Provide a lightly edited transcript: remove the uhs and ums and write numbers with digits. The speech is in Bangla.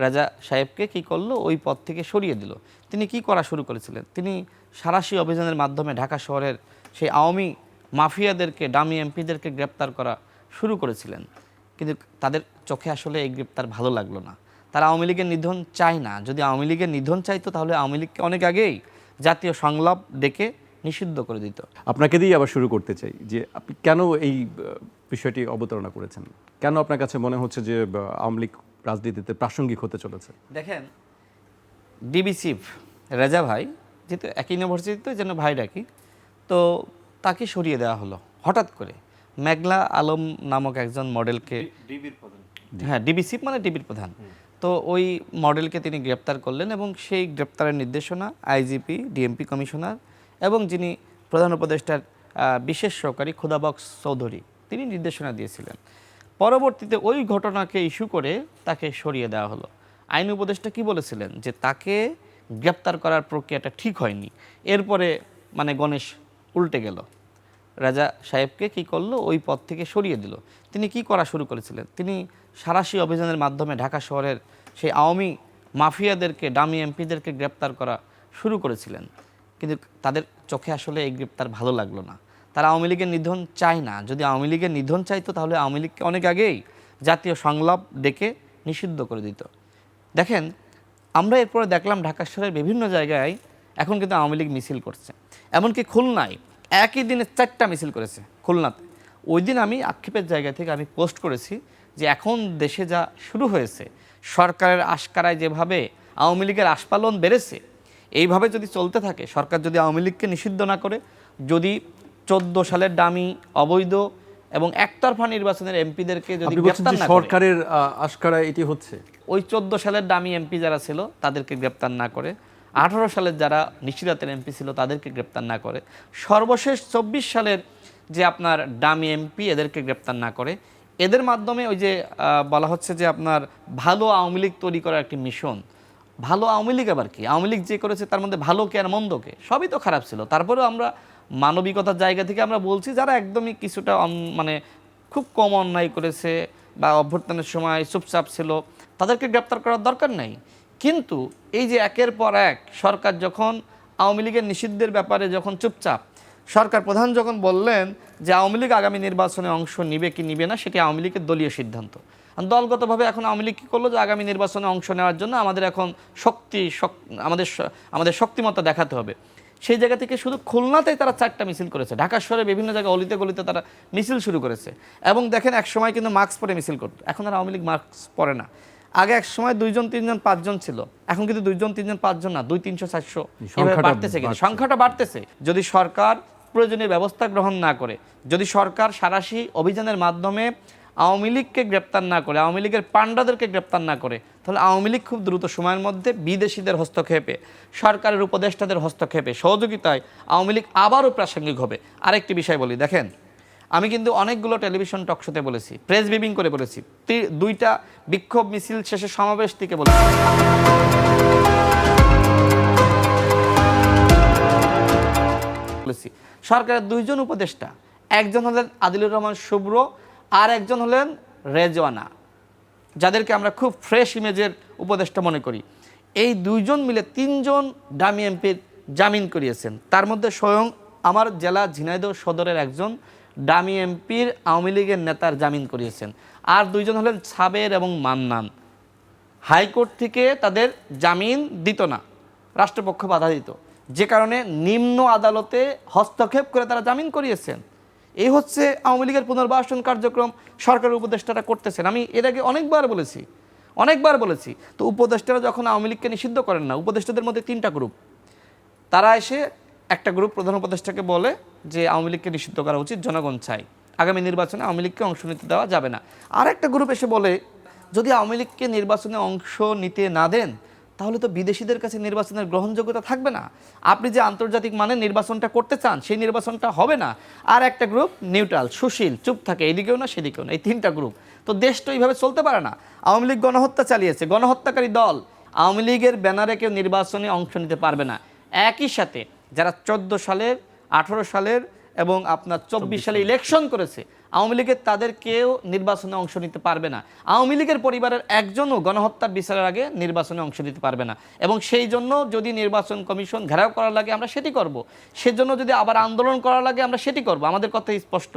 রাজা সাহেবকে কি করলো, ওই পদ থেকে সরিয়ে দিল। তিনি কি করা শুরু করেছিলেন? তিনি সাঁড়াশি অভিযানের মাধ্যমে ঢাকা শহরের সেই আওয়ামী মাফিয়াদেরকে, ডামি এমপিদেরকে গ্রেপ্তার করা শুরু করেছিলেন। কিন্তু তাদের চোখে আসলে এই গ্রেপ্তার ভালো লাগলো না। তারা আওয়ামী লীগের নিধন চায় না। যদি আওয়ামী লীগের নিধন চাইতো তাহলে আওয়ামী লীগকে অনেক আগেই জাতীয় সংলাপ ডেকে নিষিদ্ধ করে দিত। আপনাকে দিয়ে আবার শুরু করতে চাই যে আপনি কেন এই বিষয়টি অবতারণা করেছেন? কেন আপনার কাছে মনে হচ্ছে যে আওয়ামী লীগ রাজনীতিতে প্রাসঙ্গিক হতে চলেছে? দেখেন, ডিবি চিফ রেজা ভাই, যেহেতু একই ইউনিভার্সিটিতে যেন ভাই ডাকি, তো তাকে সরিয়ে দেওয়া হলো হঠাৎ করে। মেঘলা আলম নামক একজন মডেলকে, হ্যাঁ ডিবি চিফ মানে ডিবির প্রধান, তো ওই মডেলকে তিনি গ্রেপ্তার করলেন এবং সেই গ্রেপ্তারের নির্দেশনা আইজিপি, ডিএমপি কমিশনার এবং যিনি প্রধান উপদেষ্টার বিশেষ সহকারী খুদাবক্স চৌধুরী, তিনি নির্দেশনা দিয়েছিলেন। পরবর্তীতে ওই ঘটনাকে ইস্যু করে তাকে সরিয়ে দেওয়া হলো। আইন উপদেষ্টা কি বলেছিলেন? যে তাকে গ্রেপ্তার করার প্রক্রিয়াটা ঠিক হয়নি। এরপরে মানে গণেশ উল্টে গেল, রাজা সাহেবকে কি করলো, ওই পদ থেকে সরিয়ে দিল। তিনি কি করা শুরু করেছিলেন? তিনি সাঁড়াশি অভিযানের মাধ্যমে ঢাকা শহরের সেই আওয়ামী মাফিয়াদেরকে, ডামি এমপিদেরকে গ্রেপ্তার করা শুরু করেছিলেন। কিন্তু তাদের চোখে আসলে এই গ্রেপ্তার ভালো লাগলো না। তারা আওয়ামী লীগের নিধন চায় না। যদি আওয়ামী লীগের নিধন চাইতো তাহলে আওয়ামী লীগকে অনেক আগেই জাতীয় সংলাপ ডেকে নিষিদ্ধ করে দিত। দেখেন, আমরা এরপরে দেখলাম ঢাকা শহরের বিভিন্ন জায়গায় এখন কিন্তু আওয়ামী লীগ মিছিল করছে। এমনকি খুলনায় একই দিনে 4টা মিছিল করেছে খুলনাতে। ওই দিন আমি আক্ষেপের জায়গা থেকে আমি পোস্ট করেছি যে এখন দেশে যা শুরু হয়েছে, সরকারের আশকারায় যেভাবে আওয়ামী লীগের আস্ফালন বেড়েছে, এইভাবে যদি চলতে থাকে, সরকার যদি আওয়ামী লীগকে নিষিদ্ধ না করে, যদি 14 সালের ডামি, অবৈধ এবং একতরফা নির্বাচনের এমপিদেরকে যদি গ্রেপ্তার না করে, সরকারের আশকারায় এটি হচ্ছে, ওই 14 সালের ডামি এমপি যারা ছিল তাদেরকে গ্রেপ্তার না করে, 18 সালের যারা নিশিরাতের এমপি ছিল তাদেরকে গ্রেপ্তার না করে, সর্বশেষ 24 সালের যে আপনার ডামি এমপি এদেরকে গ্রেপ্তার না করে, এদের মাধ্যমে ওই যে বলা হচ্ছে যে আপনার ভালো আওয়ামী লীগ তৈরি করার একটি মিশন। ভালো আওয়ামী লীগ আবার কি? আওয়ামী লীগ যে করেছে তার মধ্যে ভালো কে আর মন্দ কে? সবই তো খারাপ ছিল। তারপরেও আমরা মানবিকতার জায়গা থেকে আমরা বলছি যারা একদমই কিছুটা মানে খুব কম অন্যায় করেছে বা অভ্যুত্থানের সময় চুপচাপ ছিল, তাদেরকে গ্রেপ্তার করার দরকার নেই। কিন্তু এই যে একের পর এক সরকার যখন আওয়ামী লীগের নিষিদ্ধের ব্যাপারে যখন চুপচাপ, সরকার প্রধান যখন বললেন যে আওয়ামী লীগ আগামী নির্বাচনে অংশ নিবে কি নিবে না সেটি আওয়ামী লীগের দলীয় সিদ্ধান্ত। দলগতভাবে এখন আওয়ামী লীগ কী করলো যে আগামী নির্বাচনে অংশ নেওয়ার জন্য আমাদের এখন আমাদের শক্তিমত্তা দেখাতে হবে। সেই জায়গা থেকে শুধু খুলনাতেই তারা 4টা মিছিল করেছে। ঢাকা শহরে বিভিন্ন জায়গায় অলিতে গলিতে তারা মিছিল শুরু করেছে। এবং দেখেন, এক সময় কিন্তু মাস্ক পরে মিছিল করতো, এখন আর আওয়ামী লীগ মাস্ক পরে না। আগে এক সময় 2 জন 3 জন 5 জন ছিল, এখন কিন্তু 2 জন 3 জন 5 জন না, 200 300 400 এভাবে বাড়তেছে। কিন্তু সংখ্যাটা বাড়তেছে। যদি সরকার প্রয়োজনীয় ব্যবস্থা গ্রহণ না করে, যদি সরকার সাঁড়াশি অভিযানের মাধ্যমে আওয়ামী লীগকে গ্রেপ্তার না করে, আওয়ামী লীগের পাণ্ডাদেরকে গ্রেপ্তার না করে, তাহলে আওয়ামী লীগ খুব দ্রুত সময়ের মধ্যে বিদেশিদের হস্তক্ষেপে, সরকারের উপদেষ্টাদের হস্তক্ষেপে, সহযোগিতায় আওয়ামী লীগ আবারও প্রাসঙ্গিক হবে। আরেকটি বিষয় বলি, দেখেন আমি কিন্তু অনেকগুলো টেলিভিশন টকশোতে বলেছি, প্রেস ব্রিফিং করে বলেছি, 2টা বিক্ষোভ মিছিল শেষে সমাবেশ থেকে বলেছি, সরকারের 2 জন উপদেষ্টা, একজন হলেন আদিলুর রহমান শুভ্র আর একজন হলেন রেজওয়ানা, যাদেরকে আমরা খুব ফ্রেশ ইমেজের উপদেষ্টা মনে করি, এই 2 জন মিলে 3 জন ডামি এমপির জামিন করিয়েছেন। তার মধ্যে স্বয়ং আমার জেলা ঝিনাইদহ সদরের একজন ডামি এমপির আওয়ামী লীগের নেতার জামিন করিয়েছেন। আর 2 জন হলেন সাবের এবং মান্নান। হাইকোর্ট থেকে তাদের জামিন দিত না, রাষ্ট্রপক্ষ বাধা দিত, যে কারণে নিম্ন আদালতে হস্তক্ষেপ করে তারা জামিন করিয়েছেন। এই হচ্ছে আওয়ামী লীগের পুনর্বাসন কার্যক্রম সরকারের উপদেষ্টারা করতেছেন। আমি এর আগে অনেকবার বলেছি। তো উপদেষ্টারা যখন আওয়ামী লীগকে নিষিদ্ধ করেন না, উপদেষ্টাদের মধ্যে 3টা গ্রুপ, তারা এসে একটা গ্রুপ প্রধান উপদেষ্টাকে বলে যে আওয়ামী লীগকে নিষিদ্ধ করা উচিত, জনগণ চাই, আগামী নির্বাচনে আওয়ামী লীগকে অংশ নিতে দেওয়া যাবে না। আর একটা গ্রুপ এসে বলে যদি আওয়ামী লীগকে নির্বাচনে অংশ নিতে না দেন তাহলে তো বিদেশিদের কাছে নির্বাচনের গ্রহণযোগ্যতা থাকবে না, আপনি যে আন্তর্জাতিক মানে নির্বাচনটা করতে চান সেই নির্বাচনটা হবে না। আর একটা গ্রুপ নিউট্রাল, সুশীল, চুপ থাকে, এদিকেও না সেদিকেও না, এই 3টা গ্রুপ। তো দেশ তো এইভাবে চলতে পারে না। আওয়ামী লীগ গণহত্যা চালিয়েছে, গণহত্যাকারী দল, আওয়ামী লীগের ব্যানারে কেউ নির্বাচনে অংশ নিতে পারবে না। একই সাথে যারা 14 সালের, 18 সালের এবং আপনার 24 সালে ইলেকশন করেছে, আওয়ামী লীগের তাদের কেউ নির্বাচনে অংশ নিতে পারবে না। আওয়ামী লীগের পরিবারের একজনও গণহত্যার বিচারের আগে নির্বাচনে অংশ নিতে পারবে না, এবং সেই জন্য যদি নির্বাচন কমিশন ঘেরাও করা লাগে আমরা সেটি করব, সেজন্য যদি আবার আন্দোলন করা লাগে আমরা সেটি করব, আমাদের কথা স্পষ্ট।